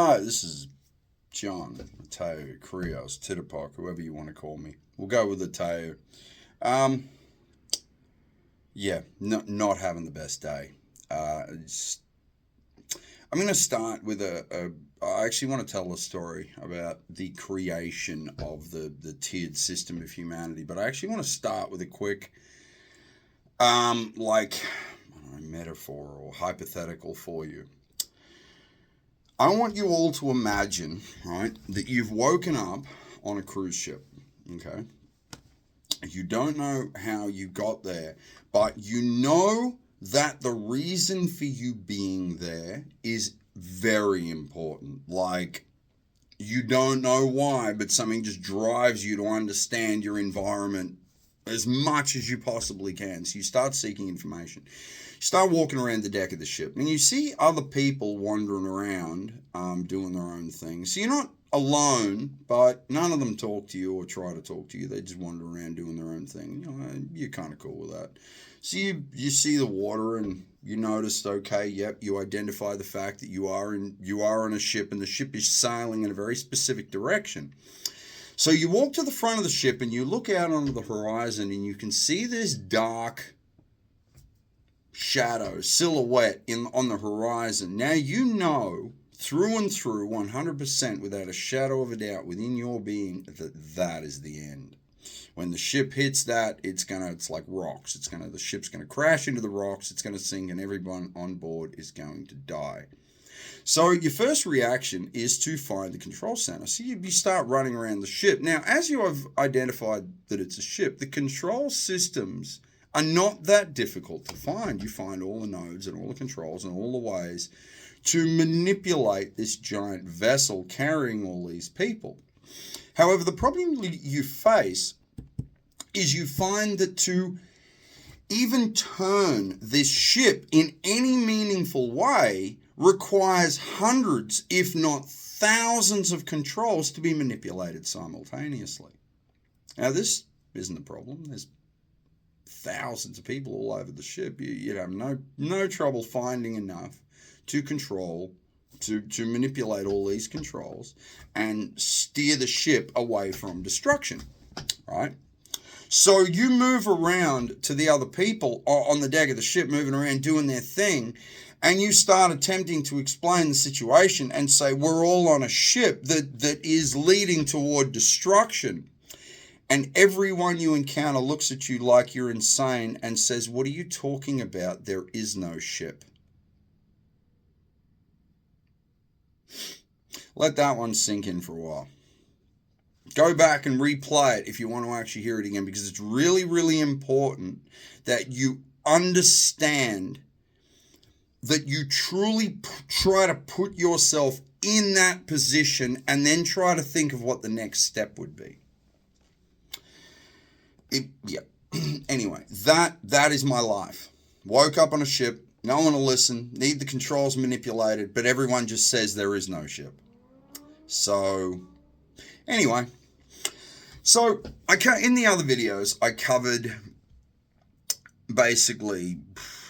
Hi, this is John, Mateo, Krios, Titterpock, whoever you want to call me. We'll go with Mateo. Um, not having the best day. I'm going to start with I actually want to tell a story about the creation of the tiered system of humanity, but I actually want to start with a quick, I don't know, metaphor or hypothetical for you. I want you all to imagine, right, that you've woken up on a cruise ship, okay? You don't know how you got there, but you know that the reason for you being there is very important. Like, you don't know why, but something just drives you to understand your environment as much as you possibly can. So you start seeking information. You start walking around the deck of the ship, and you see other people wandering around, doing their own thing. So you're not alone, but none of them talk to you or try to talk to you. They just wander around doing their own thing. You know, you're kind of cool with that. So you see the water, and you notice, okay, yep, you identify the fact that you are on a ship, and the ship is sailing in a very specific direction. So you walk to the front of the ship, and you look out onto the horizon, and you can see this dark shadow, silhouette on the horizon. Now you know through and through, 100%, without a shadow of a doubt within your being, that is the end. When the ship hits that, it's like rocks. The ship's gonna crash into the rocks. It's gonna sink, and everyone on board is going to die. So your first reaction is to find the control center. So you start running around the ship. Now, as you have identified that it's a ship, the control systems are not that difficult to find. You find all the nodes and all the controls and all the ways to manipulate this giant vessel carrying all these people. However, the problem you face is you find that to even turn this ship in any meaningful way requires hundreds, if not thousands, of controls to be manipulated simultaneously. Now, this isn't the problem. There's thousands of people all over the ship. You'd have no trouble finding enough to control, to manipulate all these controls and steer the ship away from destruction, right? So you move around to the other people on the deck of the ship, moving around, doing their thing, and you start attempting to explain the situation and say, we're all on a ship that is leading toward destruction. And everyone you encounter looks at you like you're insane and says, what are you talking about? There is no ship. Let that one sink in for a while. Go back and replay it if you want to actually hear it again, because it's really, really important that you understand that you truly try to put yourself in that position and then try to think of what the next step would be. Anyway, that is my life. Woke up on a ship, no one will listen, need the controls manipulated, but everyone just says there is no ship. So, anyway, in the other videos, I covered basically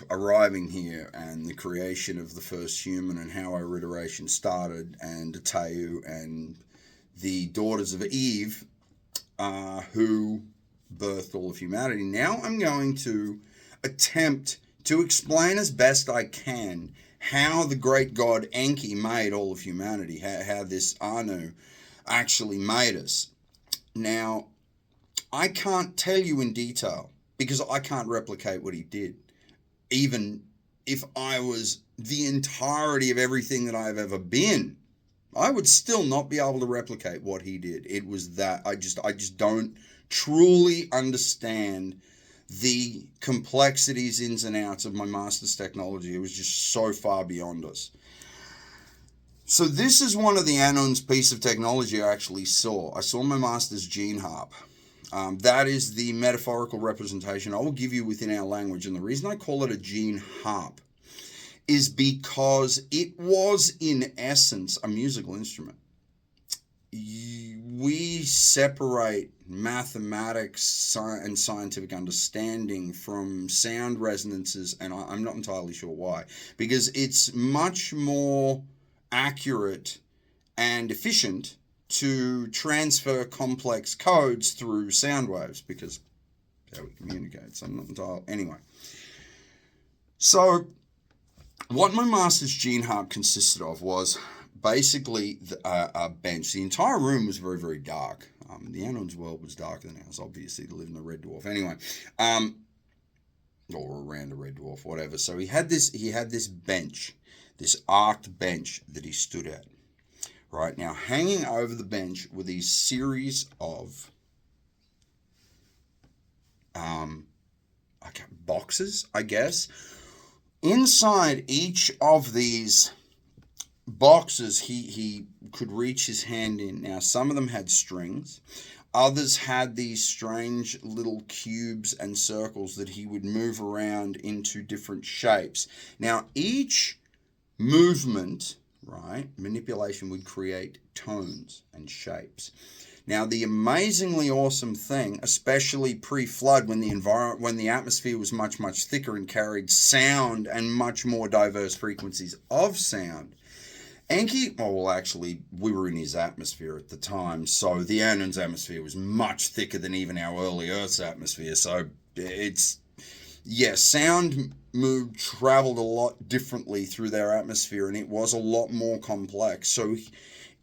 arriving here and the creation of the first human and how our iteration started, and Ateu and the daughters of Eve, who birthed all of humanity. Now I'm going to attempt to explain as best I can how the great god Enki made all of humanity, how this Anu actually made us. Now, I can't tell you in detail because I can't replicate what he did. Even if I was the entirety of everything that I've ever been, I would still not be able to replicate what he did. It was that I just don't truly understand the complexities, ins and outs of my master's technology. It was just so far beyond us. So this is one of the Anun's piece of technology I actually saw. I saw my master's gene harp. That is the metaphorical representation I will give you within our language. And the reason I call it a gene harp is because it was, in essence, a musical instrument. We separate mathematics and scientific understanding from sound resonances, and I'm not entirely sure why, because it's much more accurate and efficient to transfer complex codes through sound waves, because that's how we communicate. So I'm not entirely... Anyway. So what my master's gene harp consisted of was basically a bench. The entire room was very, very dark. The Anunn's world was darker than ours, obviously, to live in the red dwarf. Anyway, or around a red dwarf, whatever. So he had this bench, this arced bench that he stood at. Right now, hanging over the bench were these series of boxes, I guess. Inside each of these boxes, he could reach his hand in. Now, some of them had strings. Others had these strange little cubes and circles that he would move around into different shapes. Now, each movement, right, manipulation would create tones and shapes. Now, the amazingly awesome thing, especially pre-flood, when the atmosphere was much, much thicker and carried sound and much more diverse frequencies of sound, Enki, actually, we were in his atmosphere at the time, so the Anunn's atmosphere was much thicker than even our early Earth's atmosphere, so sound traveled a lot differently through their atmosphere, and it was a lot more complex. So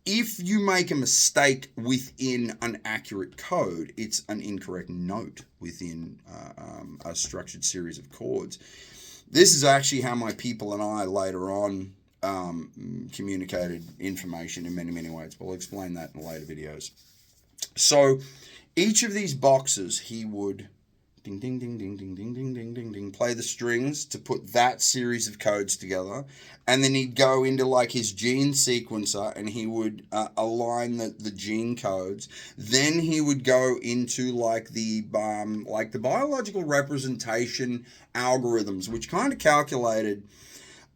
if you make a mistake within an accurate code, it's an incorrect note within a structured series of chords. This is actually how my people and I later on communicated information in many, many ways, but I'll explain that in later videos. So each of these boxes, he would ding, ding, ding, ding, ding, ding, ding, ding, ding, ding, play the strings to put that series of codes together. And then he'd go into like his gene sequencer and he would align the gene codes. Then he would go into like the biological representation algorithms, which kind of calculated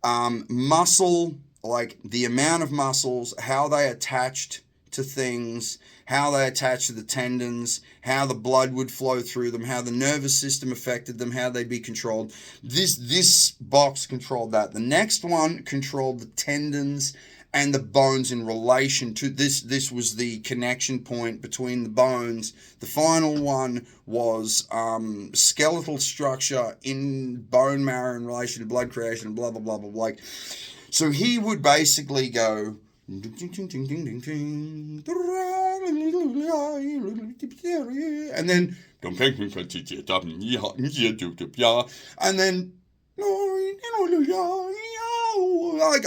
muscle, like the amount of muscles, how they attached to things, how they attached to the tendons, how the blood would flow through them, how the nervous system affected them, how they'd be controlled. This box controlled that. The next one controlled the tendons and the bones in relation to this. This was the connection point between the bones. The final one was skeletal structure in bone marrow in relation to blood creation and blah, blah, blah, blah, blah. So he would basically go... and then...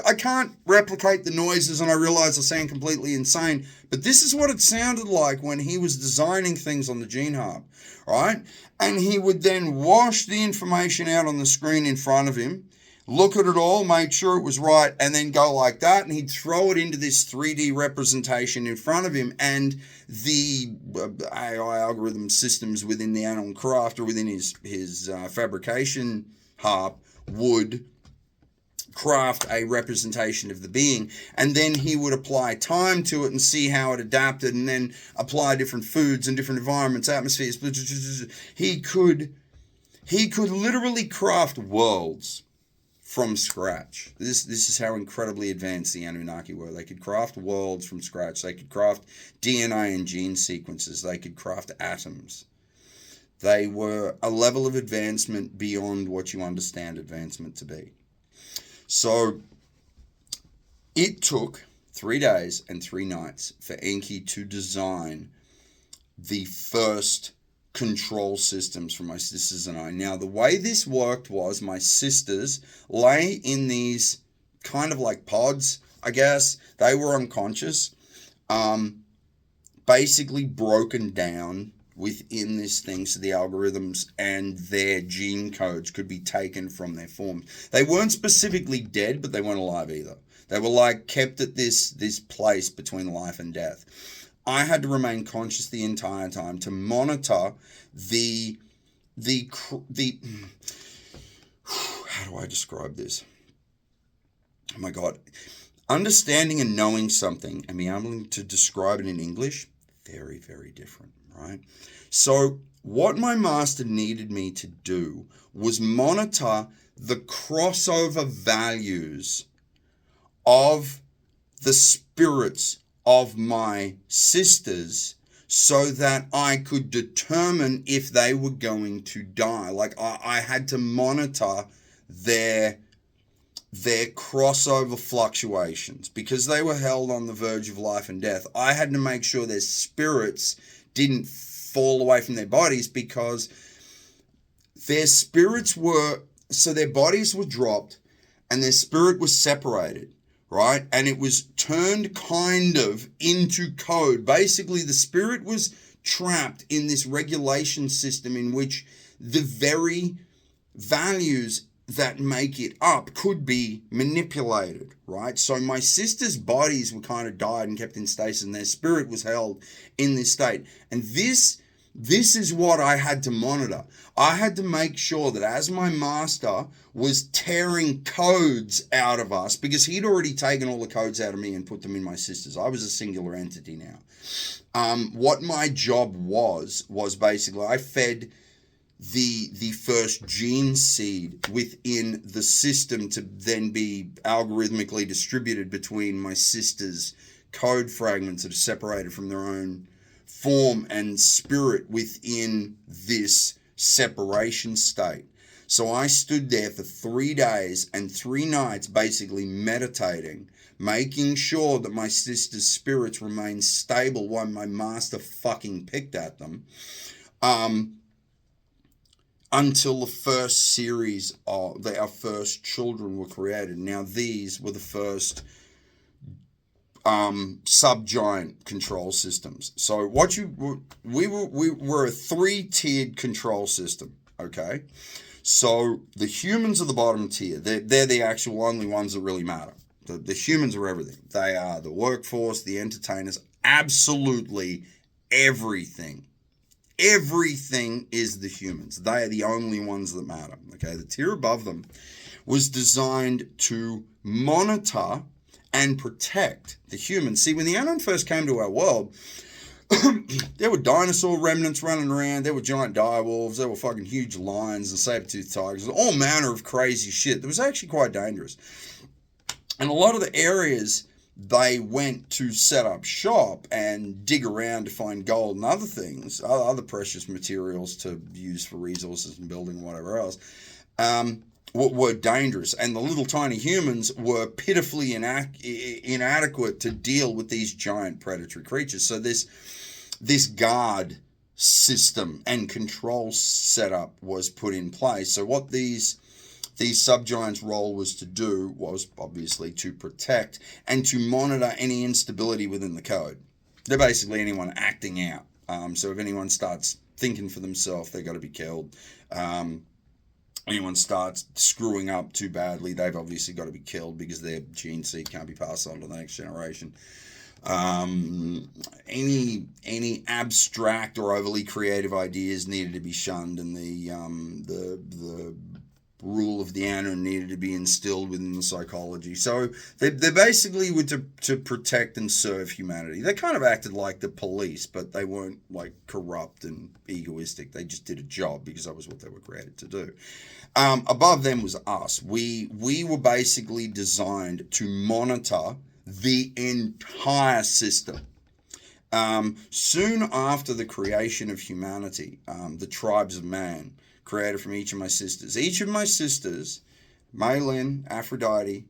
I can't replicate the noises, and I realize I sound completely insane, but this is what it sounded like when he was designing things on the gene harp, right? And he would then wash the information out on the screen in front of him, look at it all, make sure it was right, and then go like that, and he'd throw it into this 3D representation in front of him, and the AI algorithm systems within the Anunnaki craft or within his fabrication harp would craft a representation of the being, and then he would apply time to it and see how it adapted, and then apply different foods and different environments, atmospheres. He could literally craft worlds from scratch. This is how incredibly advanced the Anunnaki were. They could craft worlds from scratch. They could craft DNA and gene sequences. They could craft atoms. They were a level of advancement beyond what you understand advancement to be. So it took 3 days and 3 nights for Enki to design the first control systems for my sisters and I. Now, the way this worked was my sisters lay in these kind of like pods, I guess. They were unconscious, basically broken down within this thing, so the algorithms and their gene codes could be taken from their forms. They weren't specifically dead, but they weren't alive either. They were like kept at this place between life and death. I had to remain conscious the entire time to monitor the how do I describe this? Oh my God. Understanding and knowing something and being able to describe it in English, very, very different, right? So what my master needed me to do was monitor the crossover values of the spirits of my sisters so that I could determine if they were going to die. Like I had to monitor their crossover fluctuations because they were held on the verge of life and death. I had to make sure their spirits didn't fall away from their bodies because their spirits were, so their bodies were dropped and their spirit was separated, right? And it was turned kind of into code. Basically, the spirit was trapped in this regulation system in which the very values that make it up could be manipulated, right? So my sisters' bodies were kind of died and kept in stasis, and their spirit was held in this state. And this is what I had to monitor. I had to make sure that as my master was tearing codes out of us, because he'd already taken all the codes out of me and put them in my sisters. I was a singular entity now. What my job was basically I fed the first gene seed within the system to then be algorithmically distributed between my sisters' code fragments that are separated from their own form and spirit within this separation state. So I stood there for 3 days and 3 nights basically meditating, making sure that my sisters' spirits remained stable while my master fucking picked at them. Until the first series of our first children were created. Now these were the first subgiant control systems. So we were a 3-tiered control system. Okay, so the humans are the bottom tier. They're the actual only ones that really matter. The humans are everything. They are the workforce, the entertainers, absolutely everything. Everything is the humans. They are the only ones that matter. Okay, the tier above them was designed to monitor and protect the humans. See, when the Anunnaki first came to our world, there were dinosaur remnants running around, there were giant direwolves, there were fucking huge lions and saber-toothed tigers, all manner of crazy shit that was actually quite dangerous. And a lot of the areas they went to set up shop and dig around to find gold and other things, other precious materials to use for resources and building and whatever else, were dangerous. And the little tiny humans were pitifully inadequate to deal with these giant predatory creatures. So this guard system and control setup was put in place. So what these subgiants' role was to do was obviously to protect and to monitor any instability within the code. They're basically anyone acting out. So if anyone starts thinking for themselves, they've got to be killed. Anyone starts screwing up too badly, they've obviously got to be killed because their gene seed can't be passed on to the next generation. Any abstract or overly creative ideas needed to be shunned, and the rule of the Anunnaki needed to be instilled within the psychology. So they basically were to protect and serve humanity. They kind of acted like the police, but they weren't like corrupt and egoistic. They just did a job because that was what they were created to do. Above them was us. We were basically designed to monitor the entire system. Soon after the creation of humanity, the tribes of man created from each of my sisters. Each of my sisters, Maylin, Aphrodite,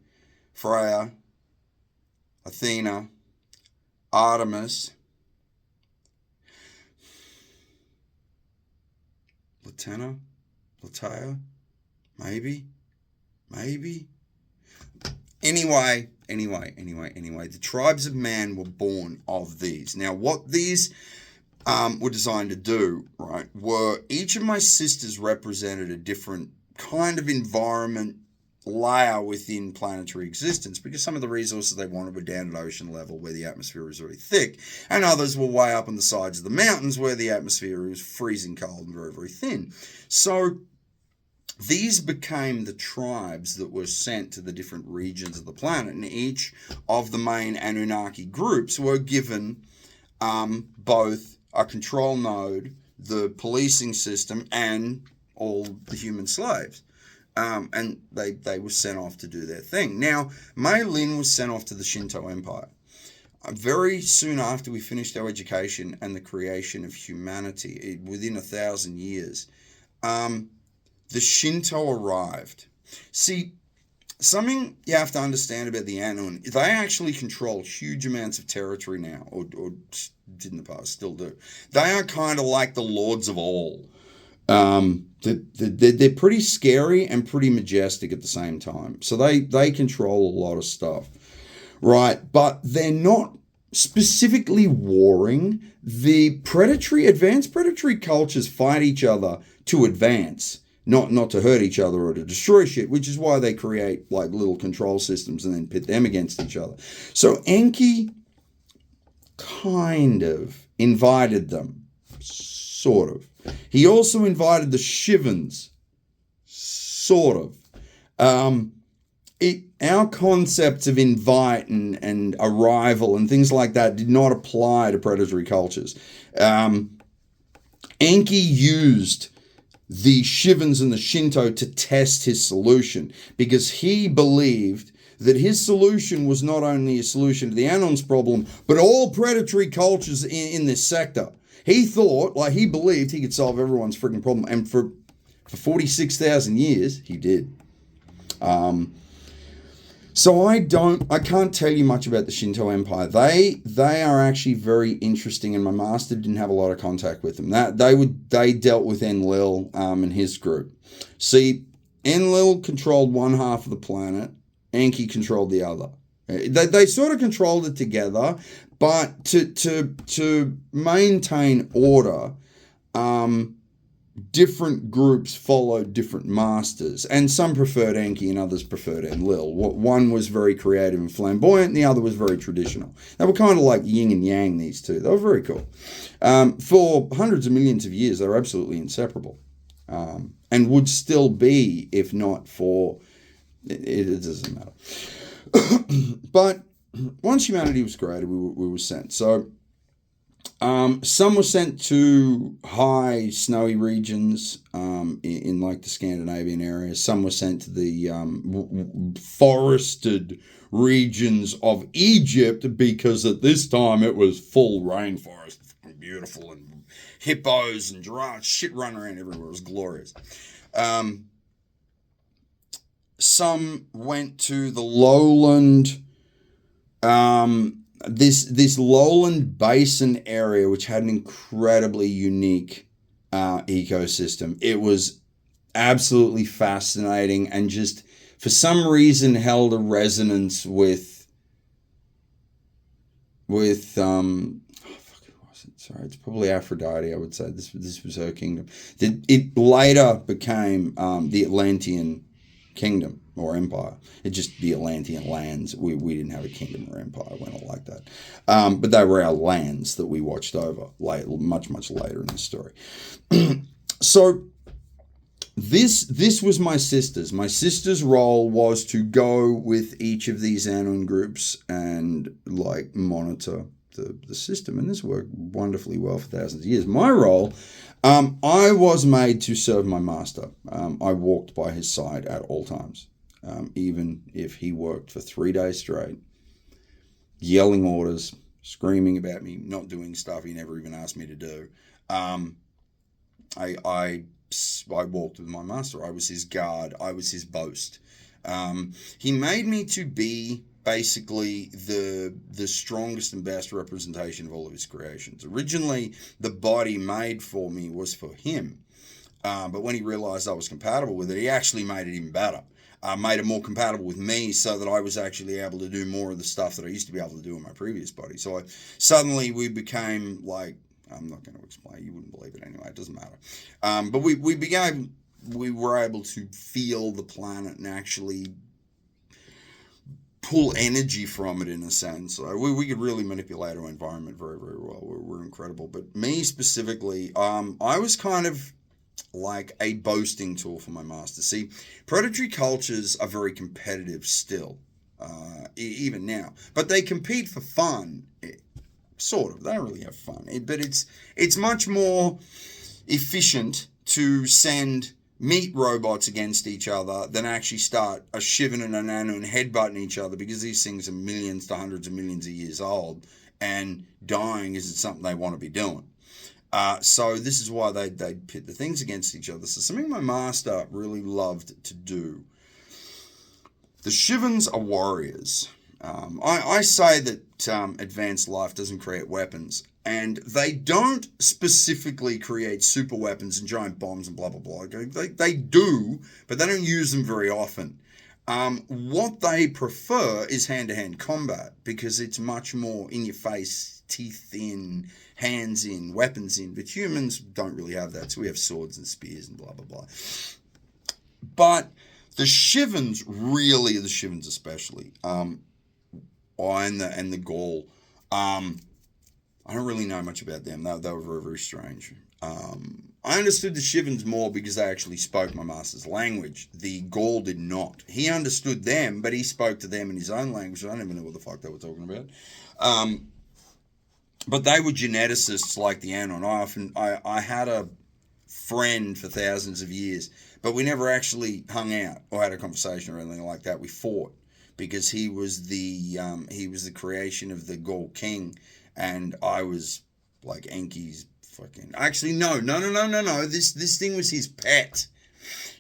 Freya, Athena, Artemis, Latina, Latia, maybe. Anyway, the tribes of man were born of these. Now, what these were designed to do, right, were each of my sisters represented a different kind of environment layer within planetary existence, because some of the resources they wanted were down at ocean level where the atmosphere was very thick, and others were way up on the sides of the mountains where the atmosphere was freezing cold and very, very thin. So these became the tribes that were sent to the different regions of the planet, and each of the main Anunnaki groups were given both a control node, the policing system, and all the human slaves. And they were sent off to do their thing. Now, Mei Lin was sent off to the Shinto Empire. very soon after we finished our education and the creation of humanity, within 1,000 years, the Shinto arrived. See, something you have to understand about the Anunnaki, they actually control huge amounts of territory now, or did in the past, still do. They are kind of like the lords of all. They're pretty scary and pretty majestic at the same time. So they control a lot of stuff, right? But they're not specifically warring. The advanced predatory cultures fight each other to advance, not to hurt each other or to destroy shit, which is why they create like little control systems and then pit them against each other. So Enki kind of invited them, sort of. He also invited the Shivans, sort of. Our concepts of invite and arrival and things like that did not apply to predatory cultures. Enki used the Shivans and the Shinto to test his solution because he believed that his solution was not only a solution to the Anunn's problem, but all predatory cultures in this sector. He thought, like he believed he could solve everyone's freaking problem. And for 46,000 years, he did. So I can't tell you much about the Shinto Empire. They are actually very interesting, and my master didn't have a lot of contact with them. They dealt with Enlil and his group. See, Enlil controlled one half of the planet, Enki controlled the other. They sort of controlled it together, but to maintain order, different groups followed different masters, and some preferred Enki and others preferred Enlil. One was very creative and flamboyant, and the other was very traditional. They were kind of like yin and yang, these two. They were very cool. For hundreds of millions of years, they were absolutely inseparable, and would still be if not for... It doesn't matter. But once humanity was created, we were sent. So some were sent to high snowy regions in like the Scandinavian areas. Some were sent to the forested regions of Egypt because at this time it was full rainforest, beautiful, and hippos and giraffes, shit running around everywhere. It was glorious. Some went to the lowland, this lowland basin area, which had an incredibly unique ecosystem. It was absolutely fascinating and just, for some reason, held a resonance with sorry, it's probably Aphrodite, I would say. This was her kingdom. It later became the Atlantean kingdom or empire. It's just the Atlantean lands. We didn't have a kingdom or empire. We're not like that. But they were our lands that we watched over much later in the story. So this was my sister's. My sister's role was to go with each of these Anunnaki groups and like monitor the system, and this worked wonderfully well for thousands of years. My role, I was made to serve my master. I walked by his side at all times, even if he worked for 3 days straight, yelling orders, screaming about me, not doing stuff he never even asked me to do. I walked with my master. I was his guard. I was his boast. He made me to be basically the strongest and best representation of all of his creations. Originally, the body made for me was for him. But when he realized I was compatible with it, he actually made it even better. Made it more compatible with me so that I was actually able to do more of the stuff that I used to be able to do in my previous body. So suddenly we became like, I'm not going to explain, you wouldn't believe it anyway, it doesn't matter. But we were able to feel the planet and actually pull energy from it in a sense. We could really manipulate our environment very, very well. We're incredible. But me specifically, I was kind of like a boasting tool for my master. See, predatory cultures are very competitive still, even now. But they compete for fun, sort of. They don't really have fun. But it's much more efficient to send meat robots against each other than actually start a Shivan and an Anu and headbutting each other, because these things are millions to hundreds of millions of years old, and dying isn't something they want to be doing. So this is why they pit the things against each other. So something my master really loved to do. The Shivans are warriors. I say that advanced life doesn't create weapons, and they don't specifically create super weapons and giant bombs and blah, blah, blah. They do, but they don't use them very often. What they prefer is hand-to-hand combat, because it's much more in your face, teeth in, hands in, weapons in. But humans don't really have that, so we have swords and spears and blah, blah, blah. But the Shivans, really, the Shivans especially, and the Gaul, I don't really know much about them. They were very, very strange. I understood the Shivans more because they actually spoke my master's language. The Gaul did not. He understood them, but he spoke to them in his own language. I don't even know what the fuck they were talking about. But they were geneticists like the Anunnaki. I had a friend for thousands of years, but we never actually hung out or had a conversation or anything like that. We fought because he was the creation of the Gaul king, and I was like Enki's fucking... Actually, no. This thing was his pet.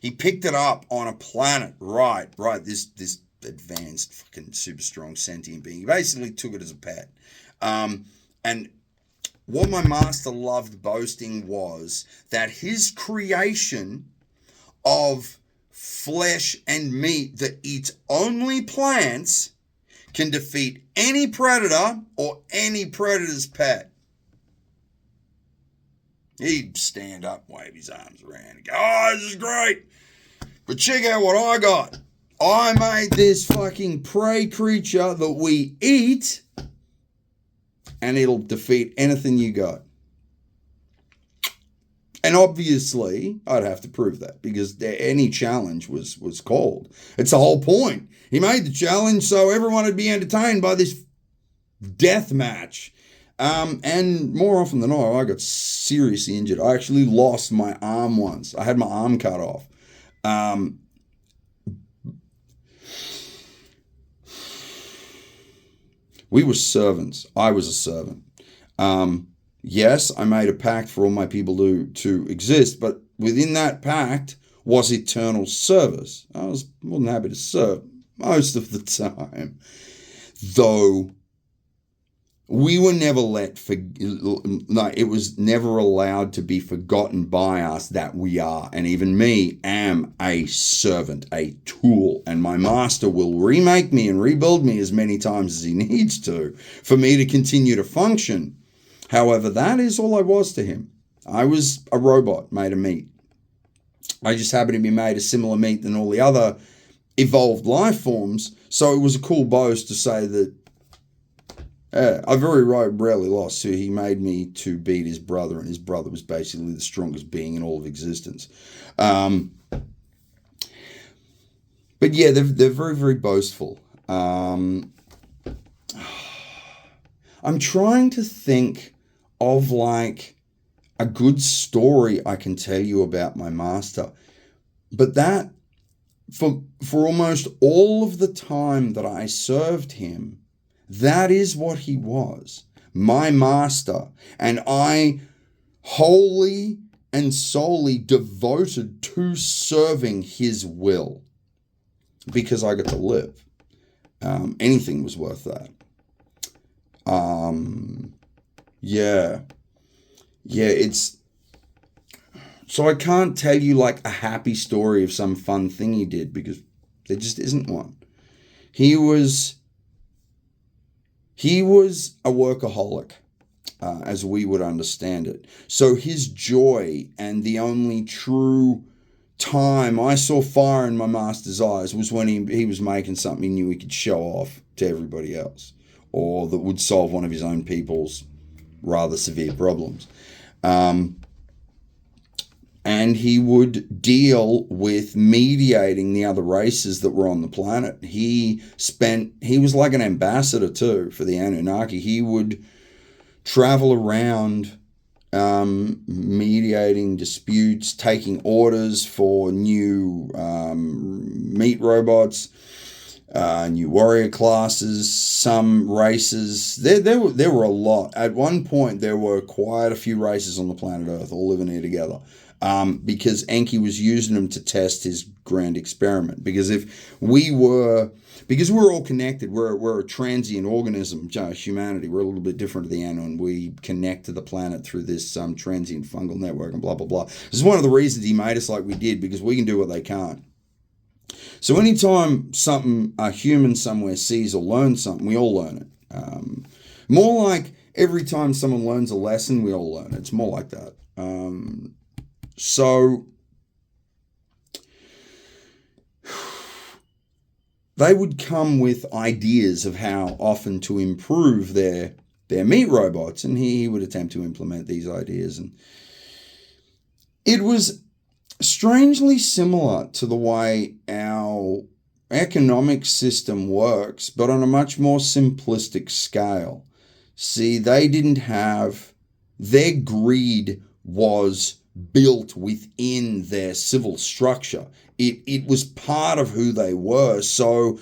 He picked it up on a planet. Right. This advanced fucking super strong sentient being. He basically took it as a pet. And what my master loved boasting was that his creation of flesh and meat that eats only plants can defeat any predator or any predator's pet. He'd stand up, wave his arms around, and go, "Oh, this is great. But check out what I got. I made this fucking prey creature that we eat, and it'll defeat anything you got." And obviously, I'd have to prove that, because any challenge was called. It's the whole point. He made the challenge so everyone would be entertained by this death match. And more often than not, I got seriously injured. I actually lost my arm once. I had my arm cut off. We were servants. I was a servant. Yes, I made a pact for all my people to exist, but within that pact was eternal service. I was more than happy to serve most of the time, though we were never it was never allowed to be forgotten by us that we are, and even me, am a servant, a tool, and my master will remake me and rebuild me as many times as he needs to for me to continue to function. However, that is all I was to him. I was a robot made of meat. I just happened to be made of similar meat than all the other evolved life forms, so it was a cool boast to say that I very rarely lost. So he made me to beat his brother, and his brother was basically the strongest being in all of existence. But yeah, they're very, very boastful. I'm trying to think of like a good story I can tell you about my master, but that for almost all of the time that I served him, that is what he was, my master, and I wholly and solely devoted to serving his will, because I got to live. Anything was worth that. It's... So I can't tell you like a happy story of some fun thing he did, because there just isn't one. He was a workaholic, as we would understand it. So his joy, and the only true time I saw fire in my master's eyes, was when he was making something he knew he could show off to everybody else, or that would solve one of his own people's rather severe problems. And he would deal with mediating the other races that were on the planet. He was like an ambassador too for the Anunnaki. He would travel around mediating disputes, taking orders for new meat robots, new warrior classes, some races. There were a lot. At one point, there were quite a few races on the planet Earth all living here together. Because Enki was using them to test his grand experiment. Because we're all connected, we're a transient organism, humanity. We're a little bit different to the Anunnaki. We connect to the planet through this transient fungal network and blah, blah, blah. This is one of the reasons he made us like we did, because we can do what they can't. So anytime a human somewhere sees or learns something, we all learn it. More like every time someone learns a lesson, we all learn it. It's more like that. So they would come with ideas of how often to improve their meat robots, and he would attempt to implement these ideas. And it was strangely similar to the way our economic system works, but on a much more simplistic scale. See, they didn't have, their greed was built within their civil structure. It was part of who they were. So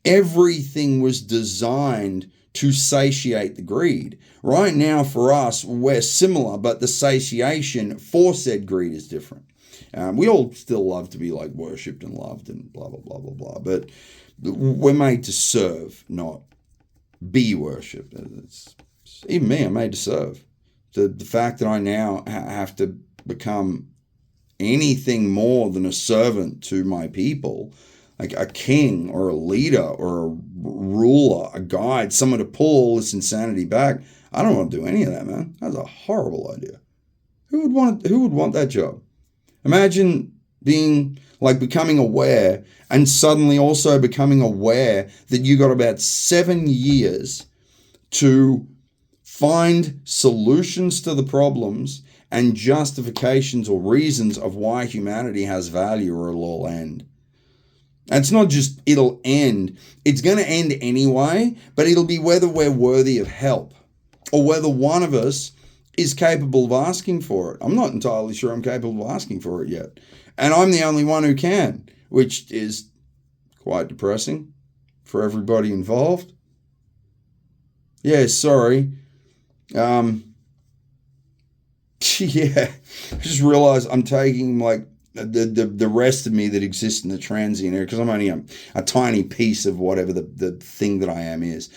everything was designed to satiate the greed. Right now for us, we're similar, but the satiation for said greed is different. We all still love to be like worshipped and loved and blah, blah, blah, blah, blah. But we're made to serve, not be worshipped. Even me, I'm made to serve. The fact that I now have to become anything more than a servant to my people, like a king or a leader or a ruler, a guide, someone to pull all this insanity back, I don't want to do any of that, man. That's a horrible idea. Who would want that job? Imagine becoming aware, and suddenly also becoming aware that you got about 7 years to find solutions to the problems and justifications or reasons of why humanity has value, or it'll all end. And it's not just it'll end, it's going to end anyway, but it'll be whether we're worthy of help or whether one of us is capable of asking for it. I'm not entirely sure I'm capable of asking for it yet. And I'm the only one who can, which is quite depressing for everybody involved. Yeah, sorry. Yeah, I just realized I'm taking like the rest of me that exists in the transient area, because I'm only a tiny piece of whatever the thing that I am is.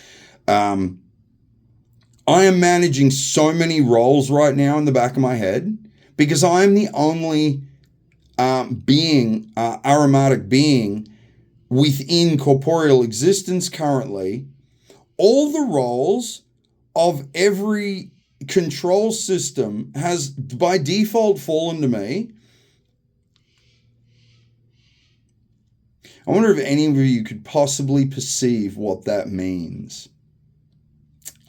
I am managing so many roles right now in the back of my head because I am the only aromatic being within corporeal existence currently. All the roles of every control system has by default fallen to me. I wonder if any of you could possibly perceive what that means.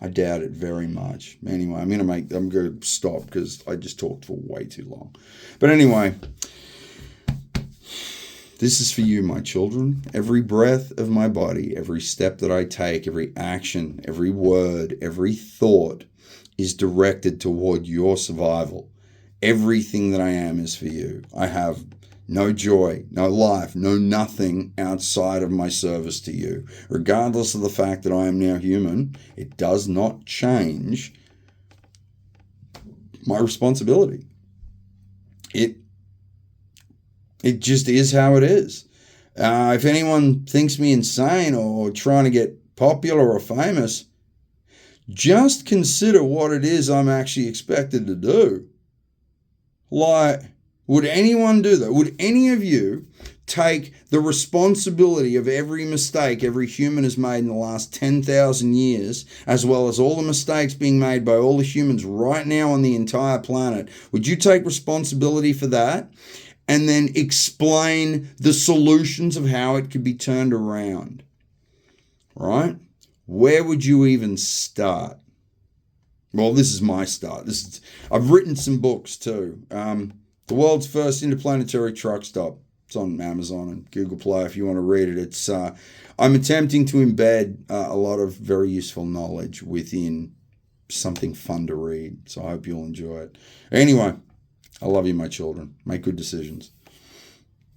I doubt it very much. Anyway, I'm going to stop because I just talked for way too long. But anyway, this is for you, my children. Every breath of my body, every step that I take, every action, every word, every thought is directed toward your survival. Everything that I am is for you. I have no joy, no life, no nothing outside of my service to you. Regardless of the fact that I am now human, it does not change my responsibility. It just is how it is. If anyone thinks me insane or trying to get popular or famous, just consider what it is I'm actually expected to do. Like, would anyone do that? Would any of you take the responsibility of every mistake every human has made in the last 10,000 years, as well as all the mistakes being made by all the humans right now on the entire planet? Would you take responsibility for that and then explain the solutions of how it could be turned around? Right? Where would you even start? Well, this is my start. I've written some books too. The world's first interplanetary truck stop. It's on Amazon and Google Play if you want to read it. I'm attempting to embed a lot of very useful knowledge within something fun to read. So I hope you'll enjoy it. Anyway, I love you, my children. Make good decisions.